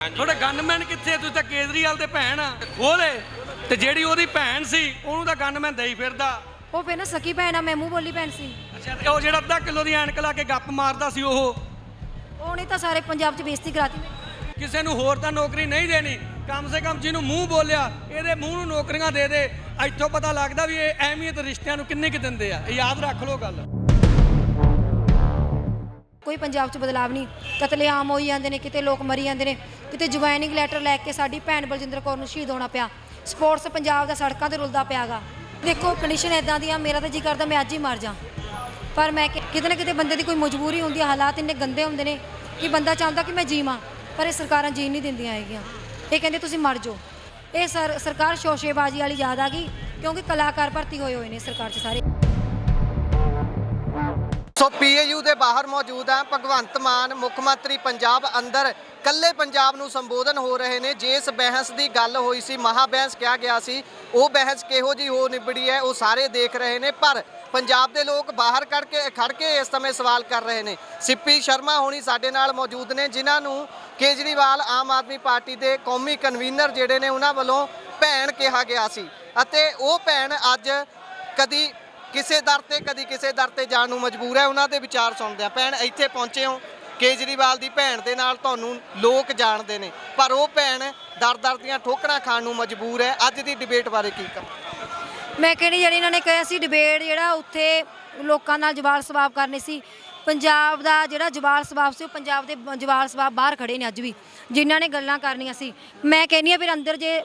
थोड़े गनमैन कित्थे तुसीं तां केजरीवाल दे भैन खोले ते जेड़ी ओदी भैन सी ओनू तां गनमैन देई फिरदा ਉਹ ਫਿਰ ਨਾ ਸਕੀ ਭੈਣ ਆ ਮੈਂ ਮੂੰਹ ਬੋਲੀ ਭੈਣ ਸੀ। अच्छा ते ओ जेड़ा अद्धा किलो दी ऐनक ला के गप मारदा सी ਉਹਨੇ ਤਾਂ ਸਾਰੇ ਪੰਜਾਬ 'ਚ ਬੇਇੱਜ਼ਤੀ ਕਰਾਤੀ। ਕਿਸੇ ਨੂੰ ਹੋਰ ਤਾਂ ਨੌਕਰੀ ਨਹੀਂ ਦੇਣੀ ਕਮ ਸੇ ਕਮ ਜਿਹਨੂੰ ਮੂੰਹ ਬੋਲਿਆ ਇਹਦੇ ਮੂੰਹ ਨੂੰ ਨੌਕਰੀਆਂ ਦੇ ਦੇ। ਇੱਥੋਂ ਪਤਾ ਲੱਗਦਾ ਵੀ ਇਹ ਅਹਿਮੀਅਤ ਰਿਸ਼ਤਿਆਂ ਨੂੰ ਕਿੰਨੀ ਕੁ ਦਿੰਦੇ ਆ। ਇਹ ਯਾਦ ਰੱਖ ਲਓ ਗੱਲ। ਕੋਈ ਪੰਜਾਬ 'ਚ ਬਦਲਾਵ ਨਹੀਂ, ਕਤਲੇਆਮ ਹੋਈ ਜਾਂਦੇ ਨੇ, ਕਿਤੇ ਲੋਕ ਮਰੀ ਜਾਂਦੇ ਨੇ, ਕਿਤੇ ਜੁਆਇਨਿੰਗ ਲੈਟਰ ਲੈ ਕੇ ਸਾਡੀ ਭੈਣ ਬਲਜਿੰਦਰ ਕੌਰ ਨੂੰ ਸ਼ਹੀਦ ਹੋਣਾ ਪਿਆ। ਸਪੋਰਟਸ ਪੰਜਾਬ ਦਾ ਸੜਕਾਂ ਤੇ ਰੁਲਦਾ ਪਿਆਗਾ। ਦੇਖੋ ਕੰਡੀਸ਼ਨ ਇਦਾਂ ਦੀ ਆ, ਮੇਰਾ ਤਾਂ ਜੀ ਕਰਦਾ ਮੈਂ ਅੱਜ ਹੀ ਮਰ ਜਾ, ਪਰ ਮੈਂ ਕਿਤੇ ਨਾ ਕਿਤੇ ਬੰਦੇ ਦੀ ਕੋਈ ਮਜਬੂਰੀ ਹੁੰਦੀ ਆ। ਹਾਲਾਤ ਇੰਨੇ ਗੰਦੇ ਹੁੰਦੇ ਨੇ ਕਿ ਬੰਦਾ ਚਾਹੁੰਦਾ ਕਿ ਮੈਂ ਜੀਵਾਂ, ਪਰ ਇਹ ਸਰਕਾਰਾਂ ਜੀਣ ਨਹੀਂ ਦਿੰਦੀਆਂ ਹੈਗੀਆਂ। ਇਹ ਕਹਿੰਦੇ ਤੁਸੀਂ ਮਰ ਜਾਓ। ਇਹ ਸਰਕਾਰ ਸ਼ੋਸ਼ੇਬਾਜ਼ੀ ਵਾਲੀ ਯਾਦ ਆ ਗਈ, ਕਿਉਂਕਿ ਕਲਾਕਾਰ ਭਰਤੀ ਹੋਏ ਨੇ ਸਰਕਾਰ 'ਚ ਸਾਰੇ। ਸੋ ਪੀਏਯੂ ਦੇ ਬਾਹਰ ਮੌਜੂਦ ਆ ਭਗਵੰਤ ਮਾਨ ਮੁੱਖ ਮੰਤਰੀ ਪੰਜਾਬ ਅੰਦਰ ਕੱਲੇ ਪੰਜਾਬ ਨੂੰ ਸੰਬੋਧਨ ਹੋ ਰਹੇ ਨੇ। ਜਿਸ ਬਹਿਸ ਦੀ ਗੱਲ ਹੋਈ ਸੀ, ਮਹਾ ਬਹਿਸ ਕਿਹਾ ਗਿਆ ਸੀ, ਉਹ ਬਹਿਸ ਕਿਹੋ ਜੀ ਹੋ ਨਿਬੜੀ ਹੈ ਉਹ ਸਾਰੇ ਦੇਖ ਰਹੇ ਨੇ। ਪਰ ਪੰਜਾਬ ਦੇ ਲੋਕ ਬਾਹਰ ਖੜ ਕੇ ਇਸ ਸਮੇਂ ਸਵਾਲ ਕਰ ਰਹੇ ਨੇ। ਸਿੱਪੀ ਸ਼ਰਮਾ ਹੋਣੀ ਸਾਡੇ ਨਾਲ ਮੌਜੂਦ ਨੇ, ਜਿਨ੍ਹਾਂ ਨੂੰ ਕੇਜਰੀਵਾਲ ਆਮ ਆਦਮੀ ਪਾਰਟੀ ਦੇ ਕੌਮੀ ਕਨਵੀਨਰ ਜਿਹੜੇ ਨੇ ਉਹਨਾਂ ਵੱਲੋਂ ਭੈਣ ਕਿਹਾ ਗਿਆ ਸੀ, ਅਤੇ ਉਹ ਭੈਣ ਅੱਜ ਕਦੀ ਕਿਸੇ ਦਰ ਤੇ ਕਦੀ ਕਿਸੇ ਦਰ ਤੇ ਜਾਣ ਨੂੰ ਮਜਬੂਰ ਹੈ। ਉਹਨਾਂ ਦੇ ਵਿਚਾਰ ਸੁਣਦੇ ਆ। ਭੈਣ ਇੱਥੇ ਪਹੁੰਚੇ ਹੋ ਕੇਜਰੀਵਾਲ ਦੀ ਭੈਣ ਦੇ ਨਾਲ, ਤੁਹਾਨੂੰ ਲੋਕ ਜਾਣਦੇ ਨੇ, ਪਰ ਉਹ ਭੈਣ ਦਰ ਦੀਆਂ ਠੋਕਰਾਂ ਖਾਣ ਨੂੰ ਮਜਬੂਰ ਹੈ। ਅੱਜ ਦੀ ਡਿਬੇਟ ਬਾਰੇ ਕੀ ਕਹਾਂ? ਮੈਂ ਕਹਿੰਦੀ ਜਿਹੜੀ ਇਹਨਾਂ ਨੇ ਕਿਹਾ ਸੀ ਡਿਬੇਟ, ਜਿਹੜਾ ਉੱਥੇ ਲੋਕਾਂ ਨਾਲ ਜਵਾਲ ਸਵਾਬ ਕਰਨੇ ਸੀ, ਪੰਜਾਬ ਦਾ ਜਿਹੜਾ ਜਵਾਲ ਸਵਾਬ ਸੀ, ਉਹ ਪੰਜਾਬ ਦੇ ਜਵਾਲ ਸਵਾਬ ਬਾਹਰ ਖੜੇ ਨੇ ਅੱਜ ਵੀ, ਜਿਨ੍ਹਾਂ ਨੇ ਗੱਲਾਂ ਕਰਨੀਆਂ ਸੀ। ਮੈਂ ਕਹਿੰਦੀ ਹਾਂ ਫਿਰ ਅੰਦਰ ਜੇ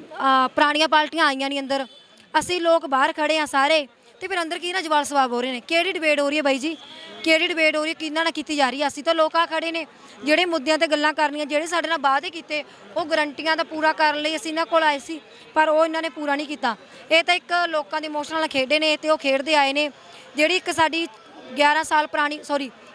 ਪੁਰਾਣੀਆਂ ਪਾਰਟੀਆਂ ਆਈਆਂ ਨਹੀਂ ਅੰਦਰ, ਅਸੀਂ ਲੋਕ ਬਾਹਰ ਖੜੇ ਹਾਂ ਸਾਰੇ, ਤੇ ਫਿਰ ਅੰਦਰ ਕੀ ਨਾ ਜਵਾਲ ਸਵਾਬ ਹੋ ਰਹੇ ਨੇ। ਕਿਹੜੀ ਡਿਬੇਟ ਹੋ ਰਹੀ ਹੈ ਬਾਈ ਜੀ? ਕਿਹੜੀ ਡਿਬੇਟ ਹੋ ਰਹੀ ਹੈ? ਕਿਹਨਾਂ ਨਾਲ ਕੀਤੀ ਜਾ ਰਹੀ ਹੈ? ਅਸੀਂ ਤਾਂ ਲੋਕ ਆ ਖੜੇ ਨੇ ਜਿਹੜੇ ਮੁੱਦਿਆਂ ਤੇ ਗੱਲਾਂ ਕਰਨੀਆਂ, ਜਿਹੜੇ ਸਾਡੇ ਨਾਲ ਵਾਅਦੇ ਕੀਤੇ ਉਹ ਗਰੰਟੀਆਂ ਦਾ ਪੂਰਾ ਕਰਨ ਲਈ ਅਸੀਂ ਇਹਨਾਂ ਕੋਲ ਆਏ ਸੀ, ਪਰ ਉਹ ਇਹਨਾਂ ਨੇ ਪੂਰਾ ਨਹੀਂ ਕੀਤਾ। ਇਹ ਤਾਂ ਇੱਕ ਲੋਕਾਂ ਦੇ ਇਮੋਸ਼ਨਲ ਨਾਲ ਖੇਡੇ ਨੇ ਤੇ ਉਹ ਖੇਡਦੇ ਆਏ ਨੇ। ਜਿਹੜੀ ਇੱਕ ਸਾਡੀ 11 ਸਾਲ ਪੁਰਾਣੀ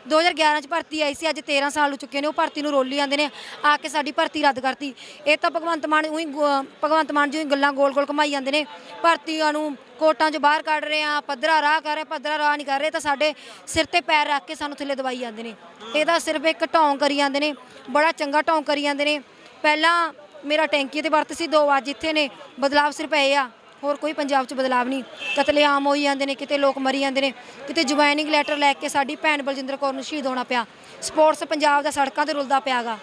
2011 'ਚ ਭਰਤੀ ਆਈ ਸੀ, ਅੱਜ 13 ਸਾਲ ਹੋ ਚੁੱਕੇ ਨੇ। ਉਹ ਭਰਤੀ ਨੂੰ ਰੋਲੀ ਜਾਂਦੇ ਨੇ ਆ ਕੇ ਸਾਡੀ ਭਰਤੀ ਰੱਦ ਕਰਤੀ। ਇਹ ਤਾਂ ਭਗਵੰਤ ਮਾਨ ਜੀ ਗੱਲਾਂ ਗੋਲ ਘੁਮਾਈ ਜਾਂਦੇ ਨੇ। ਭਰਤੀਆਂ ਨੂੰ ਕੋਟਾਂ 'ਚ ਬਾਹਰ ਕੱਢ ਰਹੇ ਆ, ਪੱਧਰਾ ਰਾਹ ਕਰ ਰਹੇ, ਪੱਧਰਾ ਰਾਹ ਨਹੀਂ ਕਰ ਰਹੇ, ਤਾਂ ਸਾਡੇ ਸਿਰ ਤੇ ਪੈਰ ਰੱਖ ਕੇ ਸਾਨੂੰ ਥੱਲੇ ਦਬਾਈ ਜਾਂਦੇ ਨੇ। ਇਹਦਾ ਸਿਰਫ ਇੱਕ ਢੌਂਗ ਕਰੀ ਜਾਂਦੇ ਨੇ, ਬੜਾ ਚੰਗਾ ਢੌਂਗ ਕਰੀ ਜਾਂਦੇ ਨੇ। ਪਹਿਲਾਂ ਮੇਰਾ ਟੈਂਕੀ ਤੇ ਵਰਤ ਸੀ, 2 ਅੱਜ ਇੱਥੇ ਨੇ। ਬਦਲਾਵ ਸਿਰਫ ਇਹ ਆ, ਹੋਰ ਕੋਈ ਪੰਜਾਬ 'ਚ ਬਦਲਾਵ ਨਹੀਂ। ਕਤਲੇਆਮ ਹੋਈ ਜਾਂਦੇ ਨੇ, ਕਿਤੇ ਲੋਕ ਮਰੀ ਜਾਂਦੇ ਨੇ, ਕਿਤੇ ਜੁਆਇਨਿੰਗ ਲੈਟਰ ਲੈ ਕੇ ਸਾਡੀ ਭੈਣ ਬਲਜਿੰਦਰ ਕੌਰ ਨੂੰ ਸ਼ਹੀਦ ਹੋਣਾ ਪਿਆ। ਸਪੋਰਟਸ ਪੰਜਾਬ ਦਾ ਸੜਕਾਂ ਤੇ ਰੁਲਦਾ ਪਿਆਗਾ।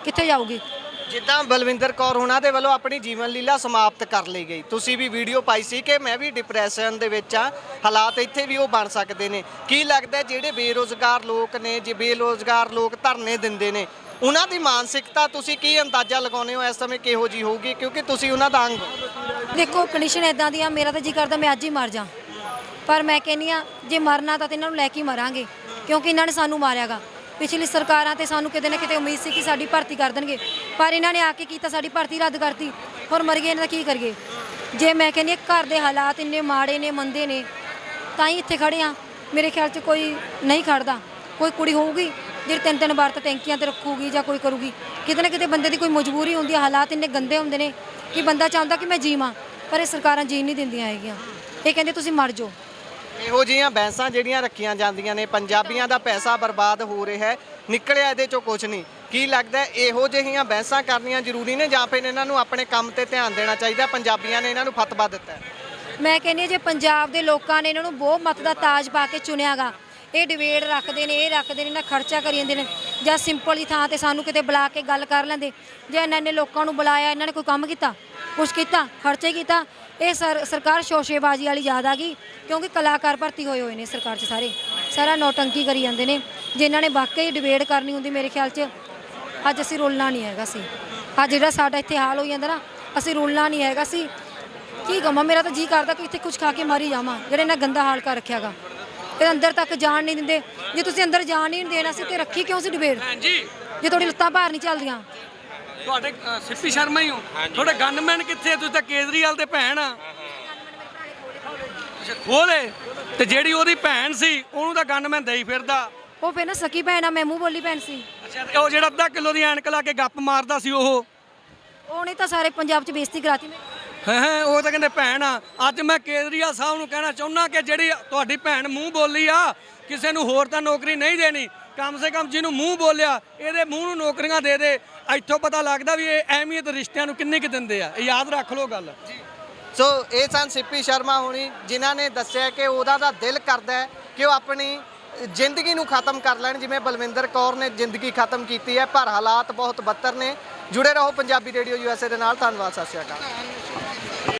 ਕਿੱਥੇ ਜਾਊਗੀ? ਜਿੱਦਾਂ ਬਲਵਿੰਦਰ ਕੌਰ ਉਹਨਾਂ ਦੇ ਵੱਲੋਂ ਆਪਣੀ ਜੀਵਨ ਲੀਲਾ ਸਮਾਪਤ ਕਰ ਲਈ ਗਈ, ਤੁਸੀਂ ਵੀ ਵੀਡੀਓ ਪਾਈ ਸੀ ਕਿ ਮੈਂ ਵੀ ਡਿਪਰੈਸ਼ਨ ਦੇ ਵਿੱਚ ਆ, ਹਾਲਾਤ ਇੱਥੇ ਵੀ ਉਹ ਬਣ ਸਕਦੇ ਨੇ। ਕੀ ਲੱਗਦਾ ਜਿਹੜੇ ਬੇਰੁਜ਼ਗਾਰ ਲੋਕ ਨੇ, ਜੇ ਬੇਰੁਜ਼ਗਾਰ ਲੋਕ ਧਰਨੇ ਦਿੰਦੇ ਨੇ, ਉਹਨਾਂ ਦੀ ਮਾਨਸਿਕਤਾ ਤੁਸੀਂ ਕੀ ਅੰਦਾਜ਼ਾ ਲਗਾਉਂਦੇ ਹੋ ਇਸ ਸਮੇਂ ਕਿਹੋ ਜੀ ਹੋਊਗੀ, ਕਿਉਂਕਿ ਤੁਸੀਂ ਉਹਨਾਂ ਦਾ ਅੰਗ ਹੋ? ਦੇਖੋ ਕੰਡੀਸ਼ਨ ਇਦਾਂ ਦੀ ਆ, ਮੇਰਾ ਤਾਂ ਜੀ ਕਰਦਾ ਮੈਂ ਅੱਜ ਹੀ ਮਰ ਜਾ, ਪਰ ਮੈਂ ਕਹਿੰਦੀ ਆ ਜੇ ਮਰਨਾ ਤਾਂ ਇਹਨਾਂ ਨੂੰ ਲੈ ਕੇ ਮਰਾਂਗੇ, ਕਿਉਂਕਿ ਇਹਨਾਂ ਨੇ ਸਾਨੂੰ ਮਾਰਿਆਗਾ। ਪਿਛਲੀ ਸਰਕਾਰਾਂ ਤੇ ਸਾਨੂੰ ਕਿਤੇ ਨਾ ਕਿਤੇ ਉਮੀਦ ਸੀ ਕਿ ਸਾਡੀ ਭਰਤੀ ਕਰ ਦੇਣਗੇ, ਪਰ ਇਹਨਾਂ ਨੇ ਆ ਕੇ ਕੀਤਾ ਸਾਡੀ ਭਰਤੀ ਰੱਦ ਕਰਤੀ। ਹੋਰ ਮਰ ਗਏ ਇਹਨਾਂ ਦਾ ਕੀ ਕਰੀਏ? ਜੇ ਮੈਂ ਕਹਿੰਦੀ ਘਰ ਦੇ ਹਾਲਾਤ ਇੰਨੇ ਮਾੜੇ ਨੇ, ਮੰਦੇ ਨੇ, ਤਾਂ ਹੀ ਇੱਥੇ ਖੜੇ ਆ। ਮੇਰੇ ਖਿਆਲ 'ਚ ਕੋਈ ਨਹੀਂ ਖੜਦਾ। ਕੋਈ ਕੁੜੀ ਹੋਊਗੀ ਜਿਹੜੀ 3-3 ਵਾਰ ਤਾਂ ਟੈਂਕੀਆਂ ਤੇ ਰੱਖੂਗੀ ਜਾਂ ਕੋਈ ਕਰੂਗੀ। ਕਿਤੇ ਨਾ ਕਿਤੇ ਬੰਦੇ ਦੀ ਕੋਈ ਮਜਬੂਰੀ ਹੁੰਦੀ ਆ। ਹਾਲਾਤ ਇੰਨੇ ਗੰਦੇ ਹੁੰਦੇ ਨੇ ਕਿ ਬੰਦਾ ਚਾਹੁੰਦਾ ਕਿ ਮੈਂ ਜੀਵਾਂ, ਪਰ ਇਹ ਸਰਕਾਰਾਂ ਜੀਣ ਨਹੀਂ ਦਿੰਦੀਆਂ ਹੈਗੀਆਂ। ਇਹ ਕਹਿੰਦੇ ਤੁਸੀਂ ਮਰ ਜਾਓ। ਇਹੋ ਜਿਹੀਆਂ ਬਹਿਸਾਂ ਜਿਹੜੀਆਂ ਰੱਖੀਆਂ ਜਾਂਦੀਆਂ ਨੇ, ਪੰਜਾਬੀਆਂ ਦਾ ਪੈਸਾ ਬਰਬਾਦ ਹੋ ਰਿਹਾ ਹੈ, ਨਿਕਲਿਆ ਇਹਦੇ ਚੋਂ ਕੁਝ ਨਹੀਂ। ਕੀ ਲੱਗਦਾ ਇਹੋ ਜਿਹੀਆਂ ਬਹਿਸਾਂ ਕਰਨੀਆਂ ਜ਼ਰੂਰੀ ਨੇ, ਜਾਂ ਫਿਰ ਇਹਨਾਂ ਨੂੰ ਆਪਣੇ ਕੰਮ ਤੇ ਧਿਆਨ ਦੇਣਾ ਚਾਹੀਦਾ? ਪੰਜਾਬੀਆਂ ਨੇ ਇਹਨਾਂ ਨੂੰ ਫਤਵਾ ਦਿੱਤਾ ਹੈ। ਮੈਂ ਕਹਿੰਦੀ ਜੇ ਪੰਜਾਬ ਦੇ ਲੋਕਾਂ ਨੇ ਇਹਨਾਂ ਨੂੰ ਬਹੁ ਮਤ ਦਾ ਤਾਜ ਪਾ ਕੇ ਚੁਣਿਆਗਾ, ਇਹ ਡਿਬੇਟ ਰੱਖਦੇ ਨੇ, ਇਹ ਰੱਖਦੇ ਨੇ, ਇਹਨਾਂ ਖਰਚਾ ਕਰੀ ਜਾਂਦੇ ਨੇ, ਜਾਂ ਸਿੰਪਲ ਹੀ ਥਾਂ ਤੇ ਸਾਨੂੰ ਕਿਤੇ ਬੁਲਾ ਕੇ ਗੱਲ ਕਰ ਲੈਂਦੇ। ਜੇ ਇਹਨਾਂ ਨੇ ਲੋਕਾਂ ਨੂੰ ਬੁਲਾਇਆ, ਇਹਨਾਂ ਨੇ ਕੋਈ ਕੰਮ ਕੀਤਾ, ਕੁਛ ਕੀਤਾ, ਖਰਚਾ ਹੀ ਕੀਤਾ। ਇਹ ਸਰਕਾਰ ਸ਼ੋਸ਼ੇਬਾਜ਼ੀ ਵਾਲੀ ਯਾਦ ਆ ਗਈ, ਕਿਉਂਕਿ ਕਲਾਕਾਰ ਭਰਤੀ ਹੋਏ ਨੇ ਸਰਕਾਰ 'ਚ ਸਾਰੇ। ਸਾਰਾ ਨੌਟੰਕੀ ਕਰੀ ਜਾਂਦੇ ਨੇ। ਜੇ ਇਹਨਾਂ ਨੇ ਵਾਕਈ ਡਿਬੇਟ ਕਰਨੀ ਹੁੰਦੀ, ਮੇਰੇ ਖਿਆਲ 'ਚ ਅੱਜ ਅਸੀਂ ਰੋਲਣਾ ਨਹੀਂ ਹੈਗਾ ਸੀ। ਅੱਜ ਜਿਹੜਾ ਸਾਡਾ ਇੱਥੇ ਹਾਲ ਹੋਈ ਜਾਂਦਾ ਨਾ, ਅਸੀਂ ਰੋਲਣਾ ਨਹੀਂ ਹੈਗਾ ਸੀ। ਕੀ ਕਹਾਂ, ਮੇਰਾ ਤਾਂ ਜੀ ਕਰਦਾ ਕਿ ਇੱਥੇ ਕੁਛ ਖਾ ਕੇ ਮਰ ਹੀ ਜਾਵਾਂ, ਜਿਹੜੇ ਇਹਨਾਂ ਗੰਦਾ ਹਾਲ ਕਰ ਰੱਖਿਆਗਾ। ਇਹ ਅੰਦਰ ਤੱਕ ਜਾਣ ਨਹੀਂ ਦਿੰਦੇ। ਜੇ ਤੁਸੀਂ ਅੰਦਰ ਜਾਣ ਨਹੀਂ ਦੇਣਾ ਸੀ ਤੇ ਰੱਖੀ ਕਿਉਂ ਸੀ ਡਿਬੇਟ? ਜੇ ਤੁਹਾਡੀ ਲੱਤਾਂ ਬਾਹਰ ਨਹੀਂ ਚੱਲਦੀਆਂ। ਤੁਹਾਡੇ ਸਿੱਪੀ ਸ਼ਰਮਾ ਹੀ ਹੋ, ਥੋੜੇ ਗਨਮੈਨ ਕਿੱਥੇ? ਤੁਸੀਂ ਤਾਂ ਕੇਜਰੀਵਾਲ ਦੇ ਭੈਣ ਅੱਛਾ ਖੋਲੇ ਤੇ ਜਿਹੜੀ ਉਹਦੀ ਭੈਣ ਸੀ ਉਹਨੂੰ ਤਾਂ ਗਨਮੈਨ ਦੇਈ ਫਿਰਦਾ। ਉਹ ਫਿਰ ਨਾ ਸਕੀ ਭੈਣ ਆ ਮੈਂ ਮੂੰਹ ਬੋਲੀ ਭੈਣ ਸੀ। ਅੱਛਾ ਤੇ ਉਹ ਜਿਹੜਾ ਅੱਧਾ ਕਿਲੋ ਦੀ ਐਨਕ ਲਾ ਕੇ ਗੱਪ ਮਾਰਦਾ ਸੀ ਉਹਨੇ ਤਾਂ ਸਾਰੇ ਪੰਜਾਬ 'ਚ ਬੇਇੱਜ਼ਤੀ ਕਰਾਤੀ। ਹੈ ਉਹ ਤਾਂ ਕਹਿੰਦੇ ਭੈਣ ਆ। ਅੱਜ ਮੈਂ ਕੇਜਰੀਵਾਲ ਸਾਹਿਬ ਨੂੰ ਕਹਿਣਾ ਚਾਹੁੰਦਾ ਕਿ ਜਿਹੜੀ ਤੁਹਾਡੀ ਭੈਣ ਮੂੰਹ ਬੋਲੀ ਆ, ਕਿਸੇ ਨੂੰ ਹੋਰ ਤਾਂ ਨੌਕਰੀ ਨਹੀਂ ਦੇਣੀ। कम से कम जिन्होंने मूँह बोलिया ये मूँह नौकरियां दे दे। ਇੱਥੋਂ ਪਤਾ ਲੱਗਦਾ ਵੀ ਇਹ ਅਹਿਮੀਅਤ ਰਿਸ਼ਤਿਆਂ ਨੂੰ ਕਿੰਨੀ ਕੁ ਦਿੰਦੇ ਆ। ਇਹ ਯਾਦ ਰੱਖ ਲਓ ਗੱਲ। ਸੋ ਇਹ ਸਨ ਸਿੱਪੀ ਸ਼ਰਮਾ ਹੋਣੀ, ਜਿਨ੍ਹਾਂ ਨੇ ਦੱਸਿਆ ਕਿ ਉਹਦਾ ਦਾ ਦਿਲ ਕਰਦਾ ਹੈ ਕਿ ਉਹ ਆਪਣੀ ਜ਼ਿੰਦਗੀ ਨੂੰ ਖਤਮ ਕਰ ਲੈਣ, ਜਿਵੇਂ ਬਲਵਿੰਦਰ ਕੌਰ ਨੇ ਜ਼ਿੰਦਗੀ ਖਤਮ ਕੀਤੀ ਹੈ, ਪਰ ਹਾਲਾਤ ਬਹੁਤ ਬੱਤਰ ਨੇ। ਜੁੜੇ ਰਹੋ ਪੰਜਾਬੀ ਰੇਡੀਓ USA ਦੇ ਨਾਲ। ਧੰਨਵਾਦ, ਸਤਿ ਸ਼੍ਰੀ ਅਕਾਲ।